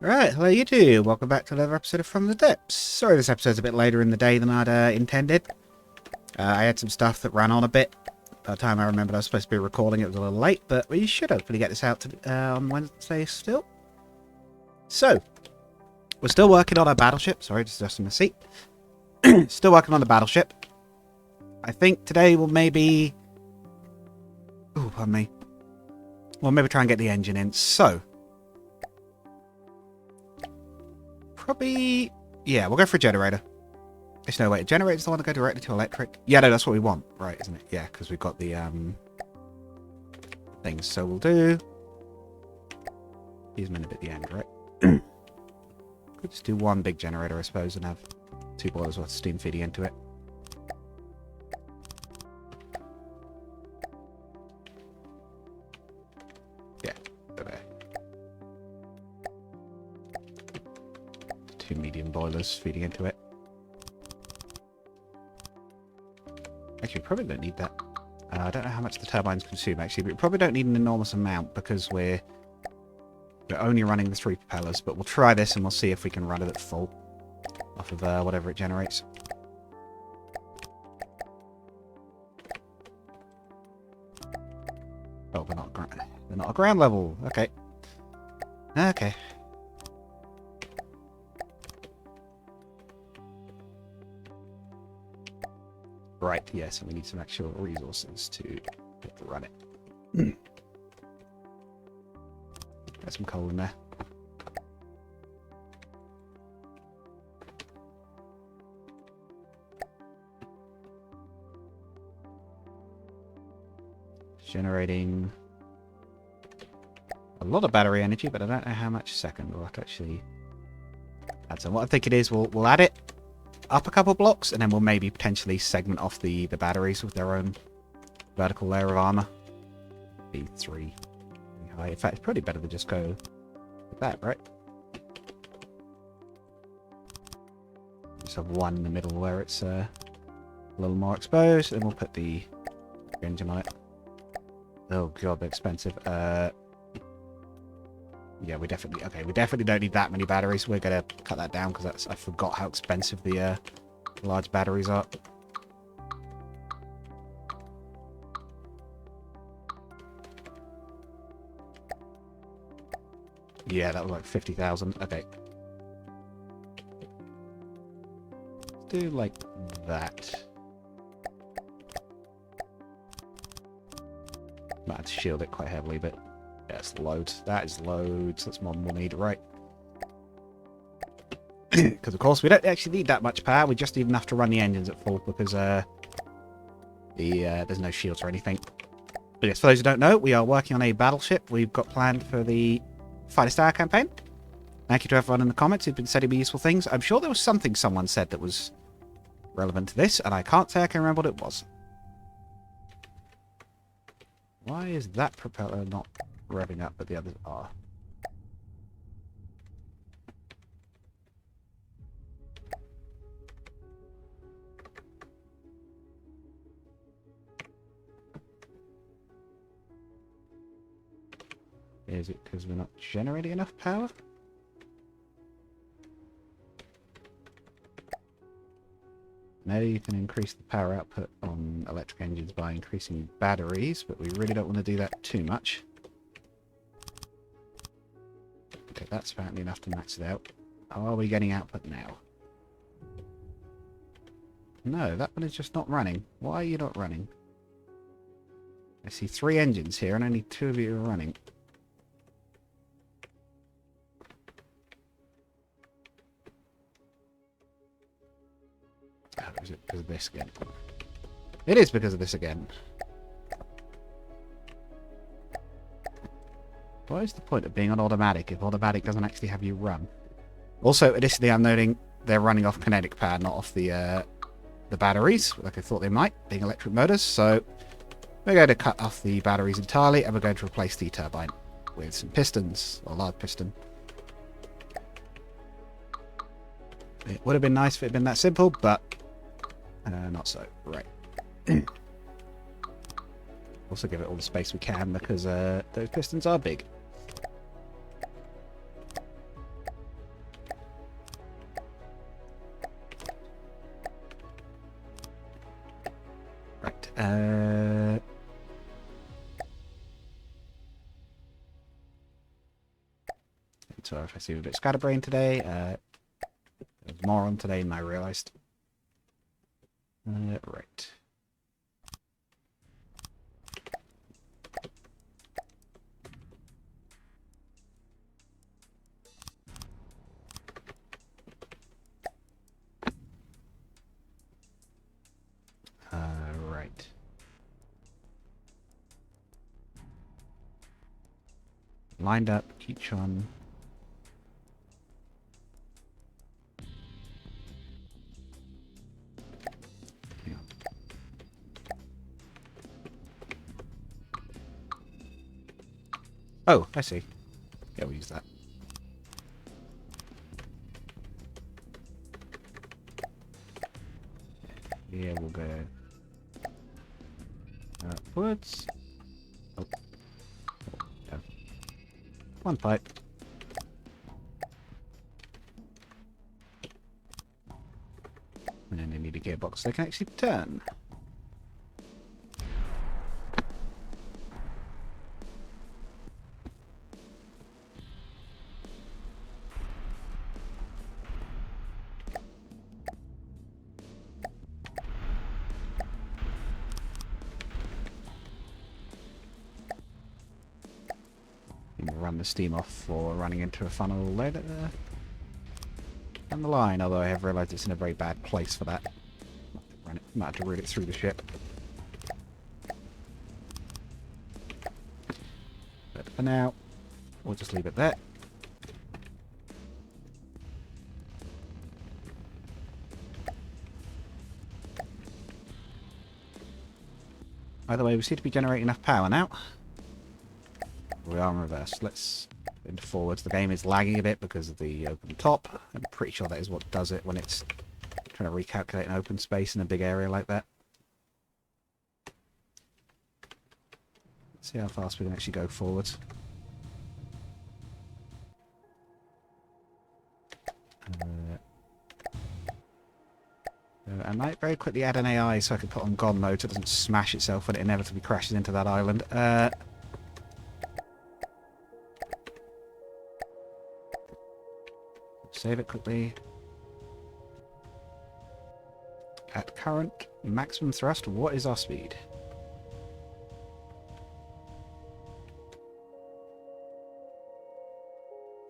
Right, hello YouTube. Welcome back to another episode of From the Depths. Sorry this episode's a bit later in the day than I'd intended. I had some stuff that ran on a bit. By the time I remembered I was supposed to be recording, it was a little late, but we should hopefully get this out on Wednesday still. So, we're still working on our battleship. Sorry, just adjusting my seat. Still working on the battleship. I think today we'll maybe... Ooh, pardon me. We'll maybe try and get the engine in. So... Probably... Yeah, we'll go for a generator. There's no way. A generator's the one to go directly to electric. Yeah, no, that's what we want. Right, isn't it? Yeah, because we've got the things. So we'll do... Use them in a bit at the end, right? Could just do one big generator, I suppose, and have 2 boilers worth of steam feeding into it. Yeah, there. 2 medium boilers feeding into it. Actually, we probably don't need that. I don't know how much the turbines consume, actually, but we probably don't need an enormous amount because we're only running the 3 propellers, but we'll try this and we'll see if we can run it at full off of whatever it generates. Oh, they're not at ground level. Okay. Okay. Right, yes, and we need some actual resources to run it. Got some coal in there. Generating a lot of battery energy, but I don't know how much a second. We'll have to actually add some. What I think it is, we'll add it up a couple blocks, and then we'll maybe potentially segment off the batteries with their own vertical layer of armor. Be 3 high. In fact, it's probably better to just go with that, right? Just have 1 in the middle where it's a little more exposed, and we'll put the engine on it. Oh god, they're expensive. Yeah, we definitely don't need that many batteries. We're gonna cut that down because I forgot how expensive the large batteries are. Yeah, that was like 50,000. Okay. Let's do like that. Might have to shield it quite heavily, but yeah, it's loads. That is loads. That's more than we'll need, right? Because of course we don't actually need that much power. We just need enough to run the engines at full because there's no shields or anything. But yes, for those who don't know, we are working on a battleship we've got planned for the Fighter Star campaign. Thank you to everyone in the comments who've been sending me useful things. I'm sure there was something someone said that was relevant to this, and I can't say I can remember what it was. Why is that propeller not revving up, but the others are? Is it because we're not generating enough power? Maybe you can increase the power output on electric engines by increasing batteries, but we really don't want to do that too much. Okay, that's apparently enough to max it out. Are we getting output now? No, that one is just not running. Why are you not running? I see 3 engines here and only 2 of you are running. Oh, is it because of this again? It is because of this again. What is the point of being on automatic if automatic doesn't actually have you run? Also, additionally, I'm noting they're running off kinetic power, not off the batteries, like I thought they might, being electric motors. So we're going to cut off the batteries entirely, and we're going to replace the turbine with some pistons, or large piston. It would have been nice if it had been that simple, but not so. Right. Also give it all the space we can because those pistons are big. So if I see a bit scatterbrained today, there's more on today than I realised. Right. Right. Lined up, each on. Yeah. Oh, I see. Yeah, we'll use that. Yeah, we'll go upwards. Oh. No. One pipe. And then they need a gearbox so they can actually turn. Run the steam off for running into a funnel later down the line, although I have realised it's in a very bad place for that. Might have to route it through the ship. But for now, we'll just leave it there. Either way, we seem to be generating enough power now. We are in reverse. Let's into forwards. The game is lagging a bit because of the open top. I'm pretty sure that is what does it when it's trying to recalculate an open space in a big area like that. Let's see how fast we can actually go forwards. I might very quickly add an AI so I can put on God mode so it doesn't smash itself when it inevitably crashes into that island. Save it quickly. At current maximum thrust, what is our speed?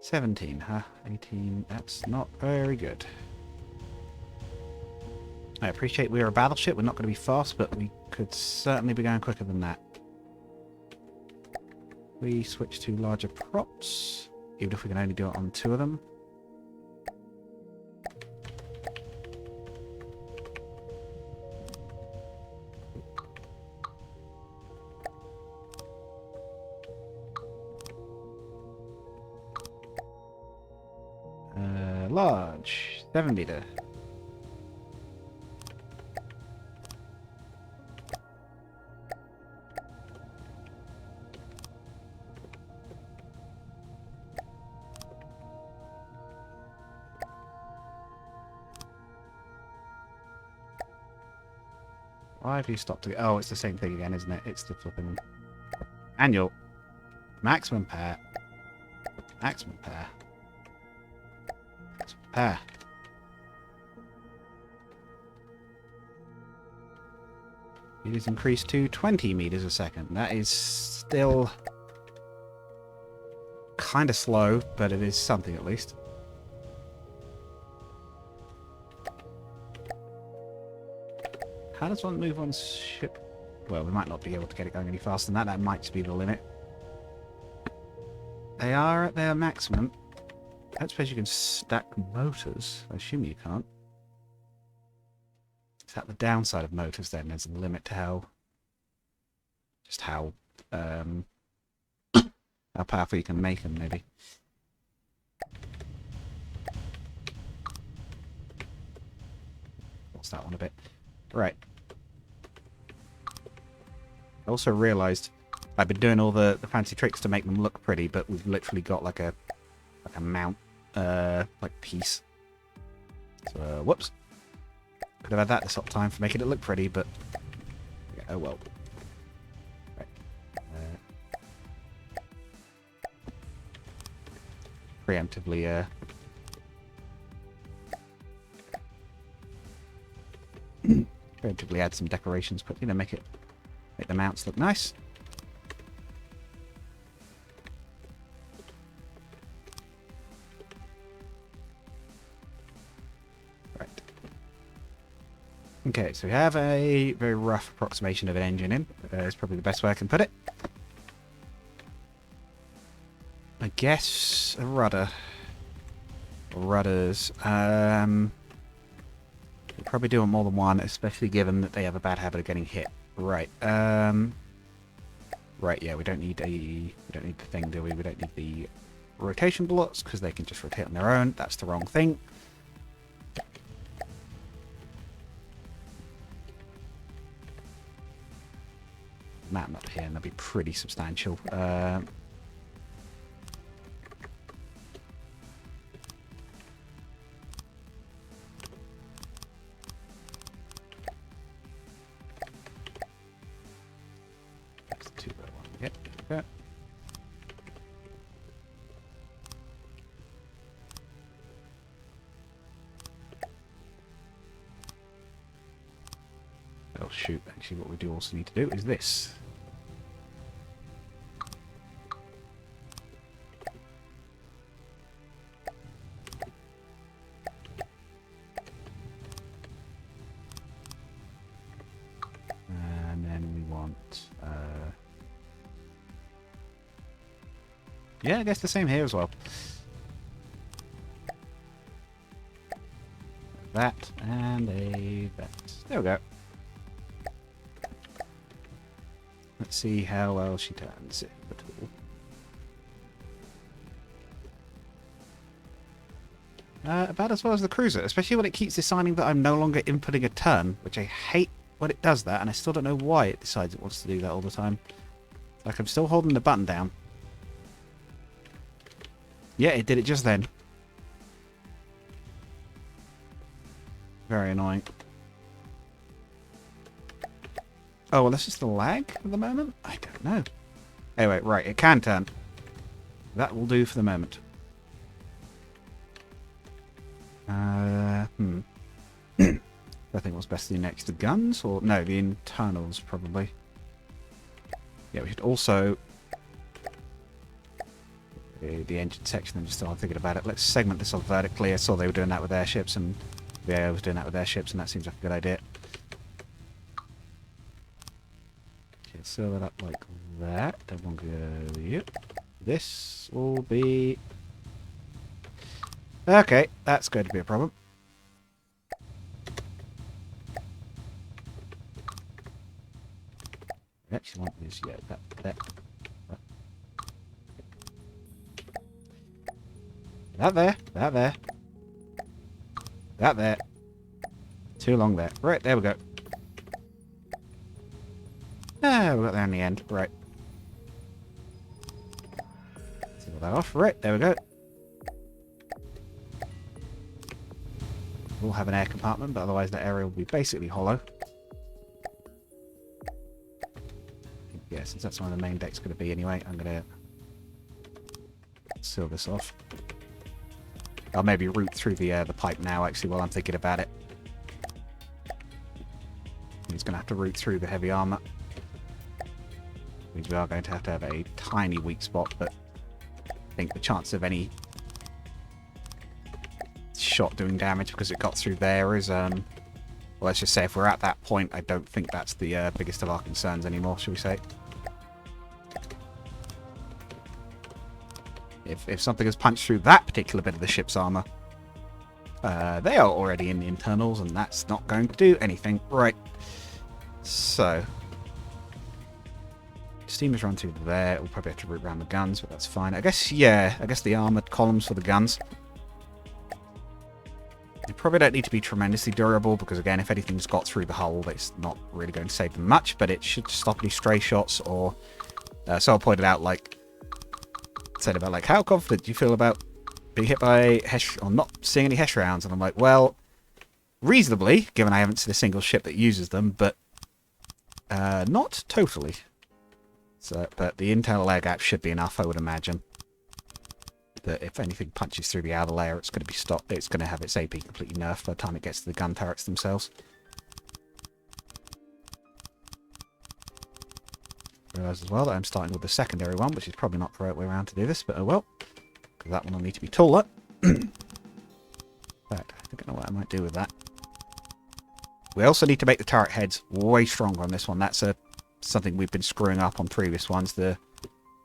$17, huh? 18, that's not very good. I appreciate we're a battleship, we're not going to be fast, but we could certainly be going quicker than that. We switch to larger props, even if we can only do it on 2 of them. Large, 7 meter. Why have you stopped? Oh, it's the same thing again, isn't it? It's the flipping annual maximum pair. Maximum pair. Maximum pair. It is increased to 20 meters a second. That is still kind of slow, but it is something at least. How does one move on ship? Well, we might not be able to get it going any faster than that. That might just be the limit. They are at their maximum. I don't suppose you can stack motors. I assume you can't. Is that the downside of motors then? There's a limit to how... just how powerful you can make them, maybe. What's that one a bit? Right. I also realised I've been doing all the fancy tricks to make them look pretty, but we've literally got like a mount like piece. So whoops. Could have had that this whole time for making it look pretty, but yeah, oh well. Right. preemptively preemptively add some decorations, but make the mounts look nice. Right. Okay, so we have a very rough approximation of an engine in. Is probably the best way I can put it. I guess a rudder. Rudders. We'll probably do more than one, especially given that they have a bad habit of getting hit. Right. Right. Yeah, we don't need the thing, do we? We don't need the rotation blocks because they can just rotate on their own. That's the wrong thing. Mountain up here, and that'll be pretty substantial. That's 2 by 1. Yep. Okay. Oh shoot! Actually, what we do also need to do is this. Yeah, I guess the same here as well. That and a that. There we go. Let's see how well she turns it at all. About as well as the cruiser, especially when it keeps deciding that I'm no longer inputting a turn, which I hate when it does that, and I still don't know why it decides it wants to do that all the time. Like, I'm still holding the button down. Yeah, it did it just then. Very annoying. Oh, well, that's just a lag at the moment? I don't know. Anyway, right, it can turn. That will do for the moment. I think what's best to do next, the guns? Or, no, the internals, probably. Yeah, we should also... the engine section, I'm just still thinking about it. Let's segment this off vertically. I saw they were doing that with airships, and the AI was doing that with airships, and that seems like a good idea. Okay, so that up like that. That one go here. This will be... Okay, that's going to be a problem. I actually want this, yeah, that. That there. That there. Too long there. Right, there we go. Ah, we got there in the end. Right. Seal that off. Right, there we go. We'll have an air compartment, but otherwise that area will be basically hollow. Yeah, since that's where the main deck's going to be anyway, I'm going to seal this off. I'll maybe route through the pipe now, actually, while I'm thinking about it. He's going to have to route through the heavy armor. Means we are going to have a tiny weak spot, but I think the chance of any shot doing damage because it got through there is, well, let's just say if we're at that point, I don't think that's the biggest of our concerns anymore, shall we say. If something has punched through that particular bit of the ship's armor, they are already in the internals, and that's not going to do anything. Right. So, steamers run through there. We'll probably have to route around the guns, but that's fine. I guess, yeah, I guess the armored columns for the guns. They probably don't need to be tremendously durable, because again, if anything's got through the hull, it's not really going to save them much, but it should stop any stray shots, or... so I pointed out, like, said about, like, how confident do you feel about being hit by Hesh, or not seeing any Hesh rounds? And I'm like, well, reasonably, given I haven't seen a single ship that uses them, but not totally. So, but the internal air gap should be enough, I would imagine. that if anything punches through the outer layer, it's going to be stopped. It's going to have its AP completely nerfed by the time it gets to the gun turrets themselves. I realise as well that I'm starting with the secondary one, which is probably not the right way around to do this, but oh well. Because that one will need to be taller. In fact, I don't know what I might do with that. We also need to make the turret heads way stronger on this one. That's something we've been screwing up on previous ones. The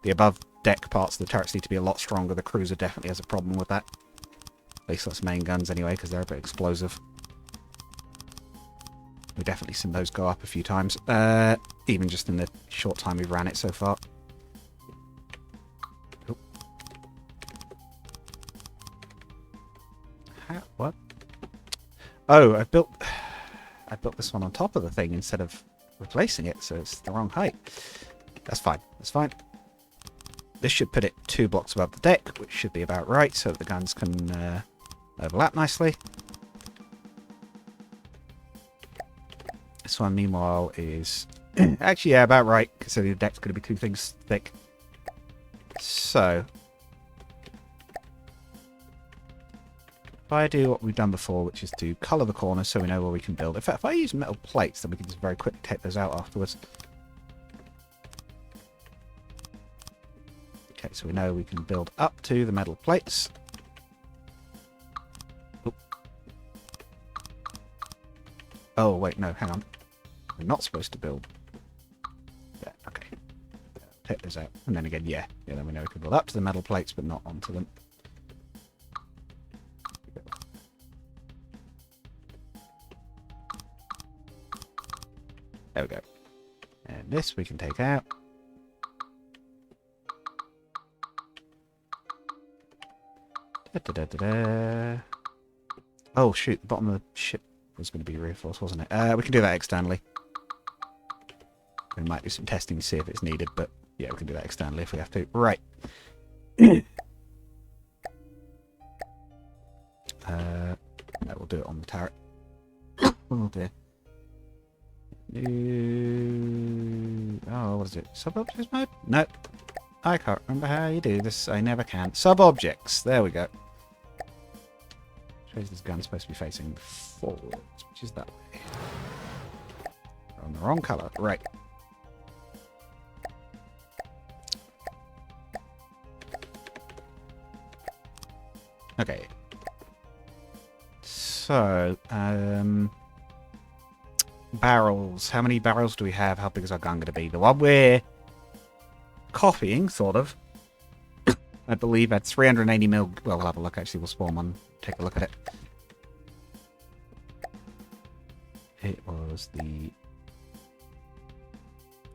above deck parts of the turrets need to be a lot stronger. The cruiser definitely has a problem with that. At least that's main guns anyway, because they're a bit explosive. We've definitely seen those go up a few times. Even just in the short time we've ran it so far. Oh. What? Oh, I built this one on top of the thing instead of replacing it, so it's the wrong height. That's fine. That's fine. This should put it 2 blocks above the deck, which should be about right, so that the guns can overlap nicely. This one, meanwhile, is actually, yeah, about right, considering the deck's going to be 2 things thick. So, if I do what we've done before, which is to colour the corners so we know where we can build. In fact, if I use metal plates, then we can just very quickly take those out afterwards. Okay, so we know we can build up to the metal plates. Oop. Oh, wait, no, hang on. We're not supposed to build. Yeah, okay. Take those out. And then again, yeah, then we know we can build up to the metal plates, but not onto them. There we go. And this we can take out. Oh shoot, the bottom of the ship was going to be reinforced, wasn't it? We can do that externally. We might do some testing to see if it's needed, but yeah, we can do that externally if we have to. Right. No, we'll do it on the turret. Oh dear. Oh, what is it? Sub-objects mode? No. I can't remember how you do this. I never can. Sub-objects. There we go. Shows this gun's supposed to be facing forwards, which is that way. We're on the wrong colour. Right. Okay. So, barrels. How many barrels do we have? How big is our gun going to be? The one we're copying, sort of, I believe at 380 mil. Well, we'll have a look. Actually, we'll spawn one. Take a look at it. It was the...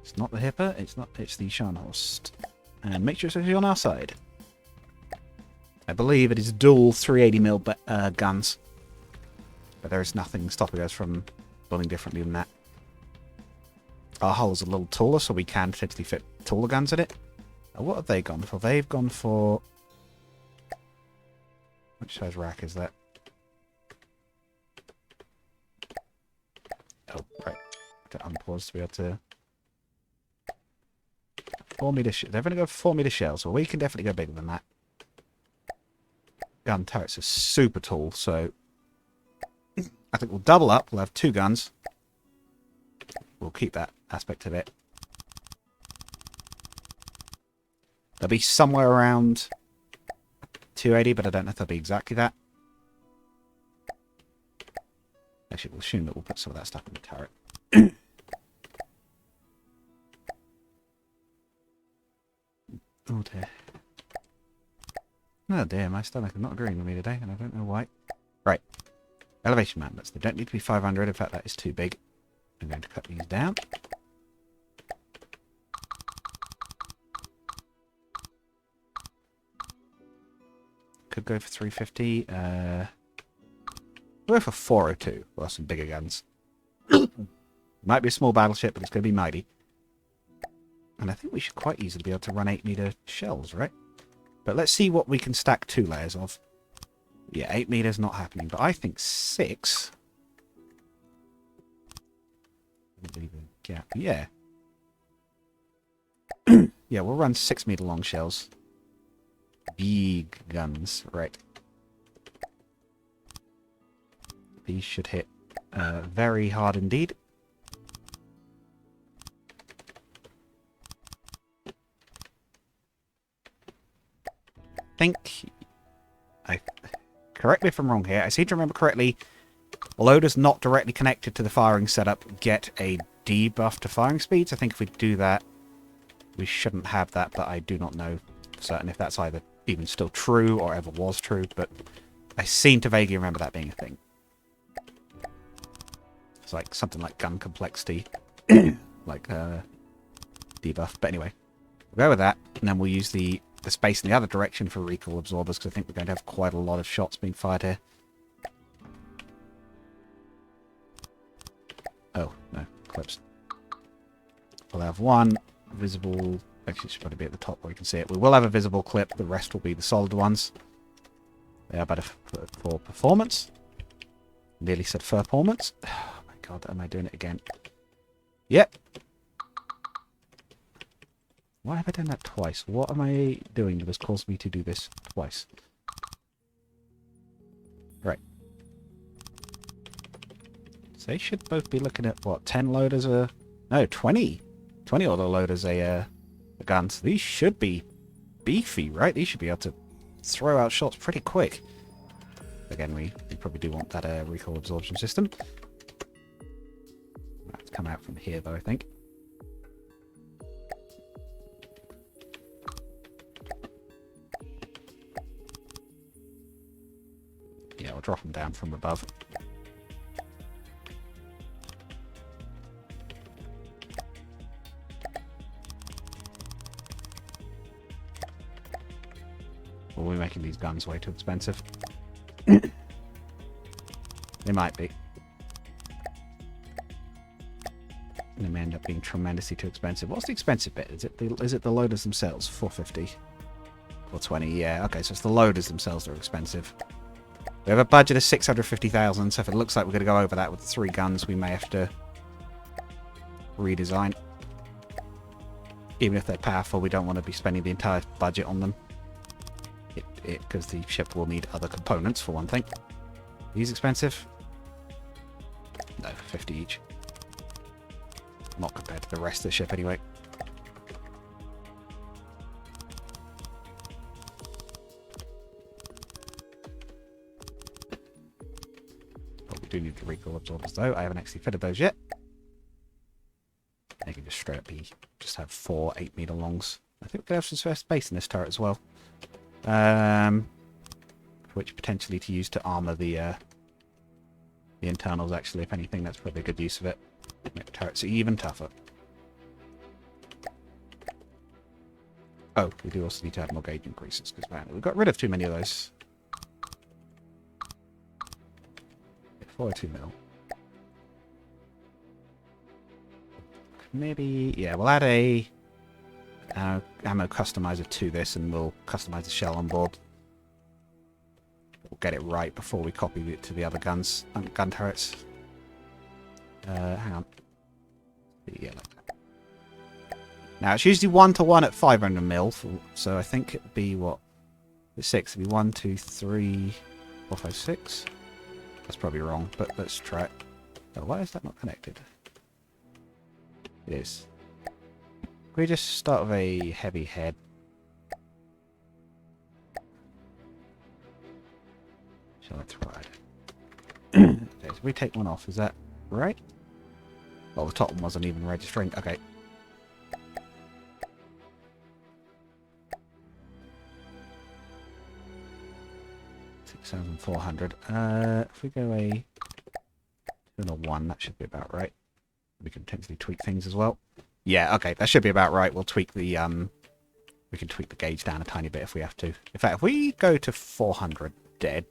It's not the Hipper. It's not. It's the Scharnhorst. And make sure it's actually on our side. I believe it is dual 380 mil guns. But there is nothing stopping us from building differently than that. Our hull is a little taller, so we can potentially fit taller guns in it. What have they gone for? They've gone for... Which size rack is that? Oh, right. To unpause to be able to... 4 meter... They're going to go for 4 meter shells. Well, we can definitely go bigger than that. Gun turrets are super tall, so... I think we'll double up. We'll have 2 guns. We'll keep that aspect of it. They'll be somewhere around 280, but I don't know if they'll be exactly that. Actually, we'll assume that we'll put some of that stuff in the turret. Oh dear. Oh dear, my stomach is not agreeing with me today, and I don't know why. Right. Elevation magnets. They don't need to be 500. In fact, that is too big. I'm going to cut these down. Could go for 350. We'll go for 402. We'll have some bigger guns. Might be a small battleship, but it's going to be mighty. And I think we should quite easily be able to run 8 meter shells, right? But let's see what we can stack 2 layers of. Yeah, 8 meters not happening, but I think 6. Yeah. Yeah, we'll run 6 meter long shells. Big guns, right. These should hit very hard indeed. Correct me if I'm wrong here. I seem to remember correctly, loaders not directly connected to the firing setup get a debuff to firing speeds. I think if we do that, we shouldn't have that, but I do not know for certain if that's either even still true or ever was true, but I seem to vaguely remember that being a thing. It's like something like gun complexity, like debuff. But anyway, we'll go with that, and then we'll use the space in the other direction for recoil absorbers, because I think we're going to have quite a lot of shots being fired here. Oh, no, clips. We'll have one visible... Actually, it should probably be at the top where you can see it. We will have a visible clip. The rest will be the solid ones. They are better for performance. Nearly said performance. Oh my god, am I doing it again? Yep. Why have I done that twice? What am I doing that has caused me to do this twice? Right. So they should both be looking at, what, 10 loaders a... No, 20. 20 auto loaders a gun. So these should be beefy, right? These should be able to throw out shots pretty quick. Again, we probably do want that recoil absorption system. That's come out from here, though, I think. Yeah, we'll drop them down from above. Or are we making these guns way too expensive? They might be. They may end up being tremendously too expensive. What's the expensive bit? Is it the loaders themselves? 450. 420, yeah. Okay, so it's the loaders themselves that are expensive. We have a budget of 650,000, so if it looks like we're going to go over that with 3 guns, we may have to redesign. Even if they're powerful, we don't want to be spending the entire budget on them. Because the ship will need other components, for one thing. These expensive? No, 50 each. Not compared to the rest of the ship, anyway. But we do need the recoil absorbers, though. I haven't actually fitted those yet. They can just straight up just have 4 8-meter longs. I think we could have some spare space in this turret as well. Which potentially to use to armor the internals, actually, if anything. That's probably a good use of it. Make the turrets even tougher. Oh, we do also need to add more gauge increases, because man, we've got rid of too many of those. 402 mil. Maybe, yeah, we'll add a ammo customizer to this, and we'll customize the shell on board. We'll get it right before we copy it to the other guns, gun turrets. Hang on. Yeah, like that. Now, it's usually 1-to-1 at 500 mil, so I think it'd be, what? The 6 would be 1, 2, 3, 4, 5, 6. That's probably wrong, but let's try it. Oh, why is that not connected? It is. Can we just start with a heavy head? Shall I try it? Okay, so we take one off, is that right? Well, the top one wasn't even registering. Okay. $6,400. If we go a 2 and a 1, that should be about right. We can potentially tweak things as well. Yeah, okay, that should be about right. We'll tweak the we can tweak the gauge down a tiny bit if we have to. In fact, if we go to 400 dead,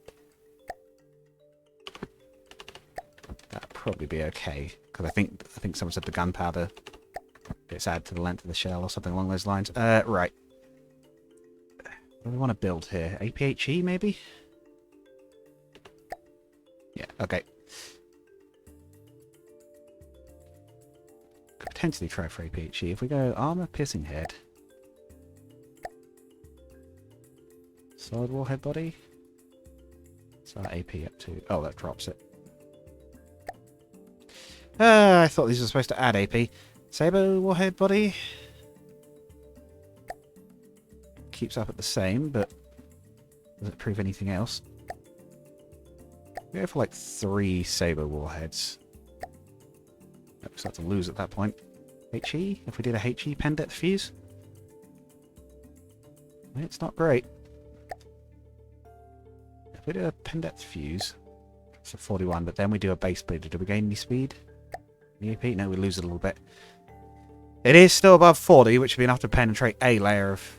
that'd probably be okay. Because I think someone said the gunpowder gets added to the length of the shell or something along those lines. Right. What do we want to build here? APHE maybe? Yeah, okay. Could potentially try for APHE. If we go armor piercing head. Solid warhead body. What's our AP up to? Oh, that drops it. I thought these were supposed to add AP. Saber warhead body. Keeps up at the same, but does it prove anything else? We go for like 3 saber warheads. We start to lose at that point. HE? If we did a HE pen depth fuse? It's not great. If we do a pen depth fuse, it's a 41, but then we do a base bleeder. Do we gain any speed? The AP? No, we lose it a little bit. It is still above 40, which would be enough to penetrate a layer of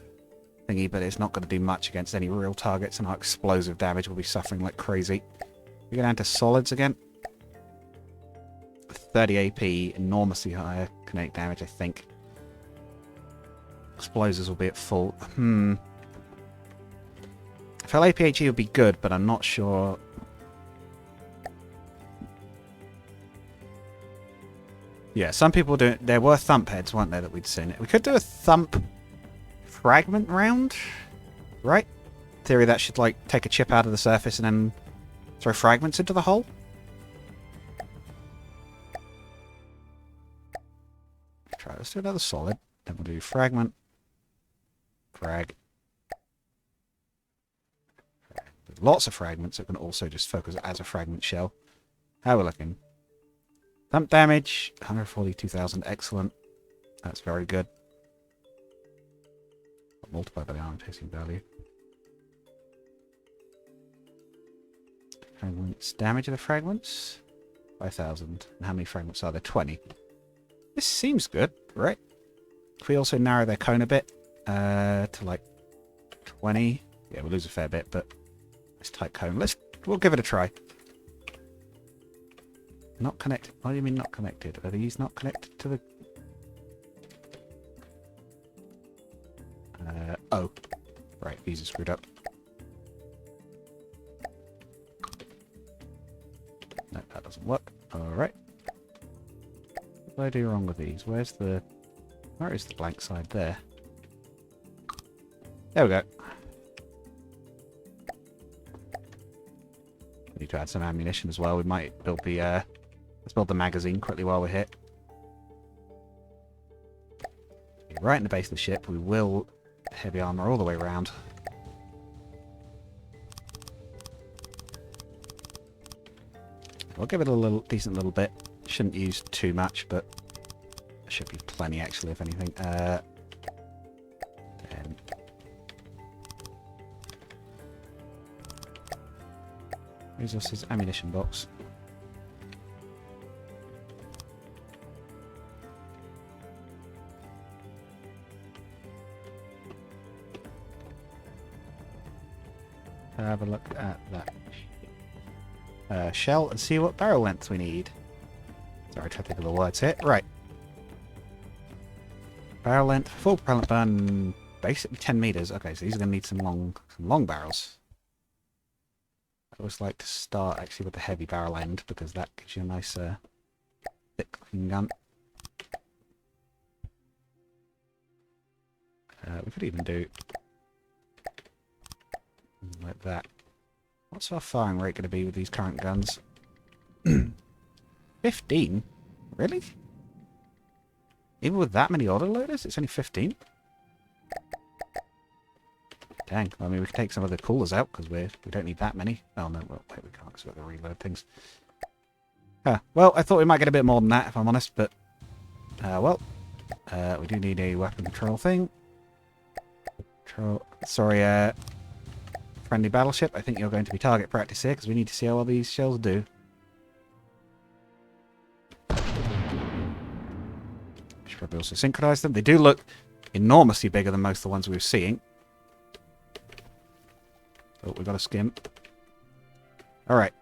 thingy, but it's not going to do much against any real targets, and our explosive damage will be suffering like crazy. We go down to solids again. 30 AP, enormously higher kinetic damage, I think. Explosives will be at full. I felt APHE would be good, but I'm not sure. Yeah, some people do it. There were thump heads, weren't there, that we'd seen. We could do a thump fragment round, right? In theory, that should like take a chip out of the surface and then throw fragments into the hole. Try. Let's do another solid. Then we'll do fragment. Frag. There's lots of fragments that can also just focus as a fragment shell. How are we looking? Thump damage, 142,000. Excellent. That's very good. Multiplied by the armor tasting value. Fragments. Damage of the fragments? 5,000. And how many fragments are there? 20. This seems good, right? If we also narrow their cone a bit to like 20. Yeah, we'll lose a fair bit, but it's tight cone. We'll give it a try. Not connected. What do you mean not connected? Are these not connected to the... oh. Right, these are screwed up. No, that doesn't work. Alright. What did I do wrong with these? Where is the blank side there? There we go. Need to add some ammunition as well. We might build the let's build the magazine quickly while we're here. Right in the base of the ship, we will heavy armor all the way around. We'll give it a little decent little bit. Shouldn't use too much, but there should be plenty actually, if anything. Resources, ammunition box. Have a look at that shell and see what barrel length we need. Sorry, trying to think of the words here. Right. Barrel length, full propellant burn, basically 10 meters. Okay, so these are going to need some long barrels. I always like to start actually with the heavy barrel end because that gives you a nice thick looking gun. We could even do like that. What's our firing rate going to be with these current guns? 15? Really? Even with that many autoloaders, it's only 15? Dang. I mean, we can take some of the coolers out because we don't need that many. Oh, no. Well, wait, we can't because we've got to reload things. Well, I thought we might get a bit more than that, if I'm honest, but... we do need a weapon control thing. Sorry, friendly battleship. I think you're going to be target practice here because we need to see how well these shells do. Should probably also synchronize them. They do look enormously bigger than most of the ones we were seeing. Oh, we've got a skim. Alright.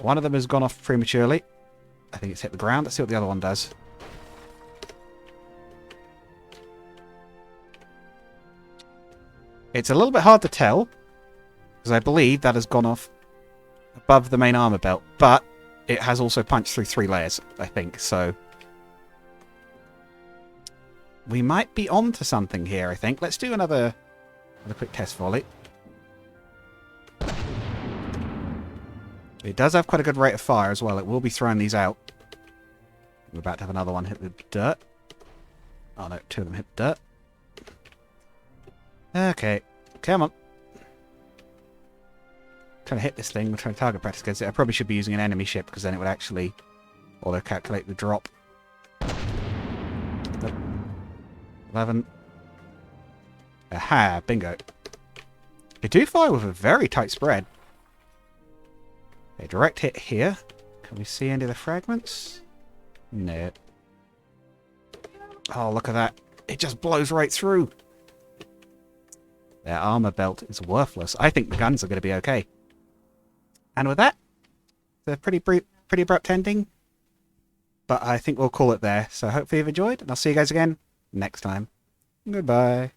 One of them has gone off prematurely. I think it's hit the ground. Let's see what the other one does. It's a little bit hard to tell, because I believe that has gone off above the main armor belt, but it has also punched through 3 layers, I think, so... We might be onto something here, I think. Let's do another quick test volley. It does have quite a good rate of fire as well. It will be throwing these out. We're about to have another one hit the dirt. Oh no, 2 of them hit the dirt. Okay, come on. Trying to hit this thing. We're trying to target practice against it. I probably should be using an enemy ship because then it would actually auto-calculate the drop. Nope. 11. Aha, bingo. They do fire with a very tight spread. A direct hit here. Can we see any of the fragments? No. Oh, look at that. It just blows right through. Their armor belt is worthless. I think the guns are going to be okay. And with that, it's a pretty abrupt ending. But I think we'll call it there. So hopefully you've enjoyed, and I'll see you guys again next time. Goodbye.